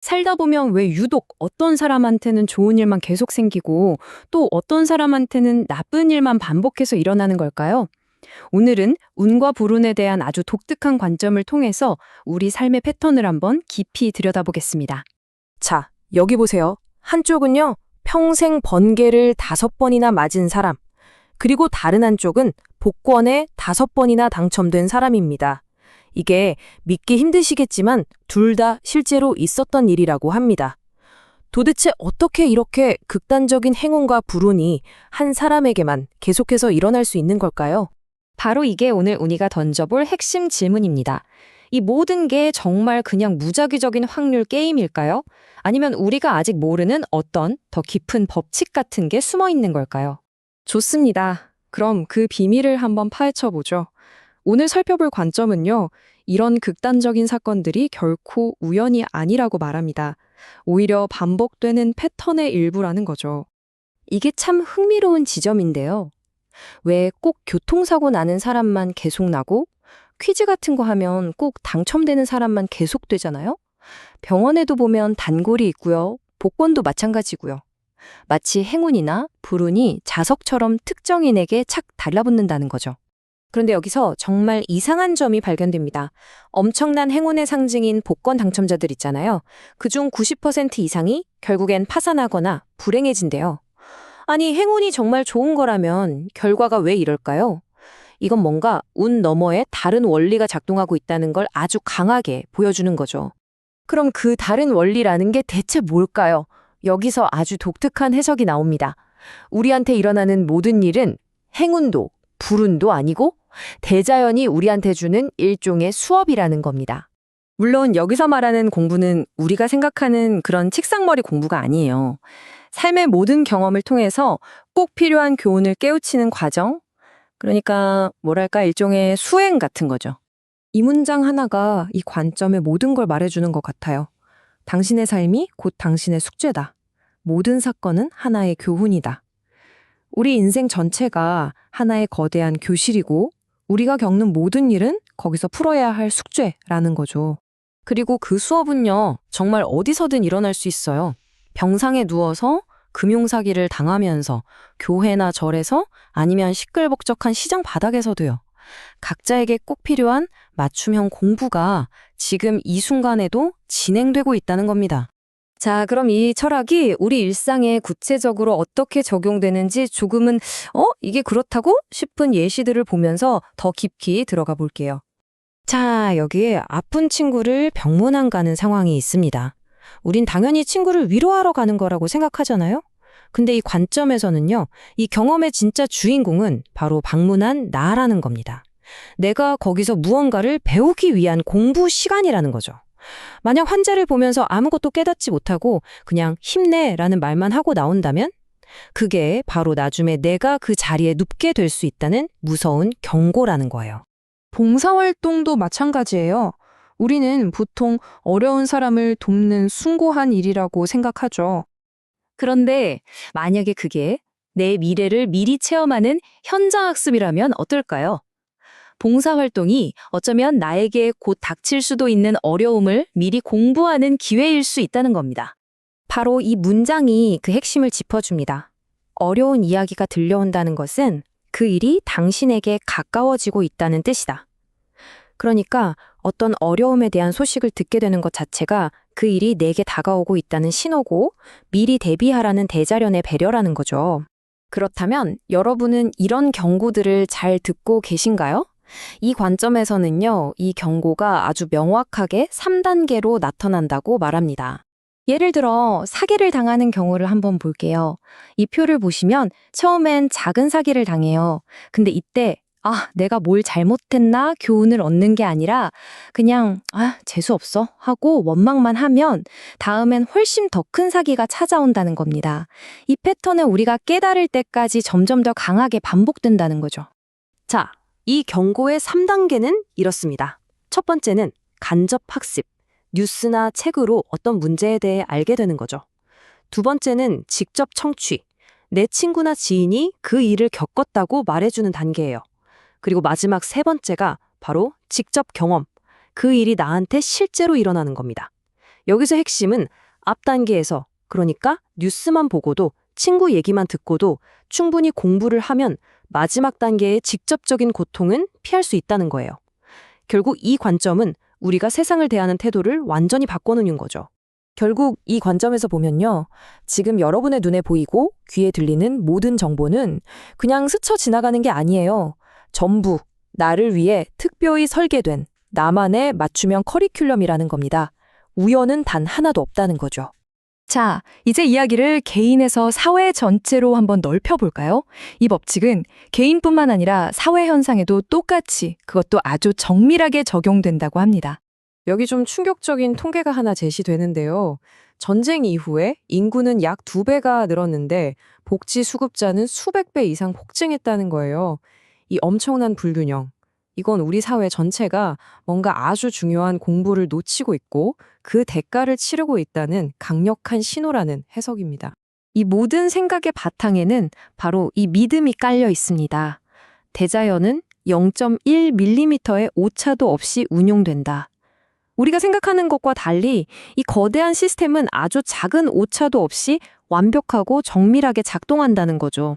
살다 보면 왜 유독 어떤 사람한테는 좋은 일만 계속 생기고 또 어떤 사람한테는 나쁜 일만 반복해서 일어나는 걸까요? 오늘은 운과 불운에 대한 아주 독특한 관점을 통해서 우리 삶의 패턴을 한번 깊이 들여다보겠습니다. 자, 여기 보세요. 한쪽은요, 평생 번개를 5번이나 맞은 사람, 그리고 다른 한쪽은 복권에 5번이나 당첨된 사람입니다. 이게 믿기 힘드시겠지만 둘 다 실제로 있었던 일이라고 합니다. 도대체 어떻게 이렇게 극단적인 행운과 불운이 한 사람에게만 계속해서 일어날 수 있는 걸까요? 바로 이게 오늘 우리가 던져볼 핵심 질문입니다. 이 모든 게 정말 그냥 무작위적인 확률 게임일까요? 아니면 우리가 아직 모르는 어떤 더 깊은 법칙 같은 게 숨어 있는 걸까요? 좋습니다. 그럼 그 비밀을 한번 파헤쳐 보죠. 오늘 살펴볼 관점은요, 이런 극단적인 사건들이 결코 우연이 아니라고 말합니다. 오히려 반복되는 패턴의 일부라는 거죠. 이게 참 흥미로운 지점인데요. 왜 꼭 교통사고 나는 사람만 계속 나고, 퀴즈 같은 거 하면 꼭 당첨되는 사람만 계속 되잖아요? 병원에도 보면 단골이 있고요. 복권도 마찬가지고요. 마치 행운이나 불운이 자석처럼 특정인에게 착 달라붙는다는 거죠. 그런데 여기서 정말 이상한 점이 발견됩니다. 엄청난 행운의 상징인 복권 당첨자들 있잖아요. 그중 90% 이상이 결국엔 파산하거나 불행해진대요. 아니, 행운이 정말 좋은 거라면 결과가 왜 이럴까요? 이건 뭔가 운 너머에 다른 원리가 작동하고 있다는 걸 아주 강하게 보여주는 거죠. 그럼 그 다른 원리라는 게 대체 뭘까요? 여기서 아주 독특한 해석이 나옵니다. 우리한테 일어나는 모든 일은 행운도 불운도 아니고 대자연이 우리한테 주는 일종의 수업이라는 겁니다. 물론 여기서 말하는 공부는 우리가 생각하는 그런 책상머리 공부가 아니에요. 삶의 모든 경험을 통해서 꼭 필요한 교훈을 깨우치는 과정, 그러니까 뭐랄까 일종의 수행 같은 거죠. 이 문장 하나가 이 관점의 모든 걸 말해주는 것 같아요. 당신의 삶이 곧 당신의 숙제다. 모든 사건은 하나의 교훈이다. 우리 인생 전체가 하나의 거대한 교실이고 우리가 겪는 모든 일은 거기서 풀어야 할 숙제라는 거죠. 그리고 그 수업은요, 정말 어디서든 일어날 수 있어요. 병상에 누워서 금융사기를 당하면서 교회나 절에서 아니면 시끌벅적한 시장 바닥에서도요. 각자에게 꼭 필요한 맞춤형 공부가 지금 이 순간에도 진행되고 있다는 겁니다. 자, 그럼 이 철학이 우리 일상에 구체적으로 어떻게 적용되는지 조금은 이게 그렇다고 싶은 예시들을 보면서 더 깊이 들어가 볼게요. 자, 여기에 아픈 친구를 병문안 가는 상황이 있습니다. 우린 당연히 친구를 위로하러 가는 거라고 생각하잖아요? 근데 이 관점에서는요, 이 경험의 진짜 주인공은 바로 방문한 나라는 겁니다. 내가 거기서 무언가를 배우기 위한 공부 시간이라는 거죠. 만약 환자를 보면서 아무것도 깨닫지 못하고 그냥 힘내라는 말만 하고 나온다면 그게 바로 나중에 내가 그 자리에 눕게 될 수 있다는 무서운 경고라는 거예요. 봉사활동도 마찬가지예요. 우리는 보통 어려운 사람을 돕는 숭고한 일이라고 생각하죠. 그런데 만약에 그게 내 미래를 미리 체험하는 현장학습이라면 어떨까요? 봉사활동이 어쩌면 나에게 곧 닥칠 수도 있는 어려움을 미리 공부하는 기회일 수 있다는 겁니다. 바로 이 문장이 그 핵심을 짚어줍니다. 어려운 이야기가 들려온다는 것은 그 일이 당신에게 가까워지고 있다는 뜻이다. 그러니까 어떤 어려움에 대한 소식을 듣게 되는 것 자체가 그 일이 내게 다가오고 있다는 신호고 미리 대비하라는 대자연의 배려라는 거죠. 그렇다면 여러분은 이런 경고들을 잘 듣고 계신가요? 이 관점에서는요, 이 경고가 아주 명확하게 3단계로 나타난다고 말합니다. 예를 들어 사기를 당하는 경우를 한번 볼게요. 이 표를 보시면 처음엔 작은 사기를 당해요. 근데 이때 내가 뭘 잘못했나 교훈을 얻는 게 아니라 그냥 재수없어 하고 원망만 하면 다음엔 훨씬 더 큰 사기가 찾아온다는 겁니다. 이 패턴을 우리가 깨달을 때까지 점점 더 강하게 반복된다는 거죠. 자, 이 경고의 3단계는 이렇습니다. 첫 번째는 간접 학습, 뉴스나 책으로 어떤 문제에 대해 알게 되는 거죠. 두 번째는 직접 청취, 내 친구나 지인이 그 일을 겪었다고 말해주는 단계예요. 그리고 마지막 세 번째가 바로 직접 경험, 그 일이 나한테 실제로 일어나는 겁니다. 여기서 핵심은 앞 단계에서, 그러니까 뉴스만 보고도, 친구 얘기만 듣고도 충분히 공부를 하면 마지막 단계의 직접적인 고통은 피할 수 있다는 거예요. 결국 이 관점은 우리가 세상을 대하는 태도를 완전히 바꿔놓는 거죠. 결국 이 관점에서 보면요. 지금 여러분의 눈에 보이고 귀에 들리는 모든 정보는 그냥 스쳐 지나가는 게 아니에요. 전부 나를 위해 특별히 설계된 나만의 맞춤형 커리큘럼이라는 겁니다. 우연은 단 하나도 없다는 거죠. 자, 이제 이야기를 개인에서 사회 전체로 한번 넓혀볼까요? 이 법칙은 개인뿐만 아니라 사회 현상에도 똑같이, 그것도 아주 정밀하게 적용된다고 합니다. 여기 좀 충격적인 통계가 하나 제시되는데요. 전쟁 이후에 인구는 약 2배가 늘었는데 복지 수급자는 수백 배 이상 폭증했다는 거예요. 이 엄청난 불균형. 이건 우리 사회 전체가 뭔가 아주 중요한 공부를 놓치고 있고 그 대가를 치르고 있다는 강력한 신호라는 해석입니다. 이 모든 생각의 바탕에는 바로 이 믿음이 깔려 있습니다. 대자연은 0.1mm의 오차도 없이 운용된다. 우리가 생각하는 것과 달리 이 거대한 시스템은 아주 작은 오차도 없이 완벽하고 정밀하게 작동한다는 거죠.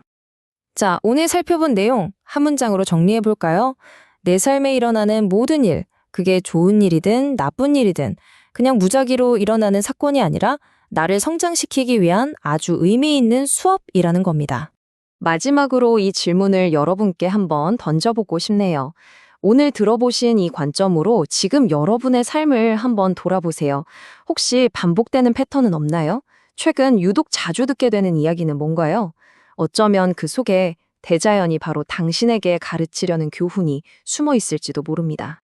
자, 오늘 살펴본 내용 한 문장으로 정리해 볼까요? 내 삶에 일어나는 모든 일, 그게 좋은 일이든 나쁜 일이든 그냥 무작위로 일어나는 사건이 아니라 나를 성장시키기 위한 아주 의미 있는 수업이라는 겁니다. 마지막으로 이 질문을 여러분께 한번 던져보고 싶네요. 오늘 들어보신 이 관점으로 지금 여러분의 삶을 한번 돌아보세요. 혹시 반복되는 패턴은 없나요? 최근 유독 자주 듣게 되는 이야기는 뭔가요? 어쩌면 그 속에 대자연이 바로 당신에게 가르치려는 교훈이 숨어 있을지도 모릅니다.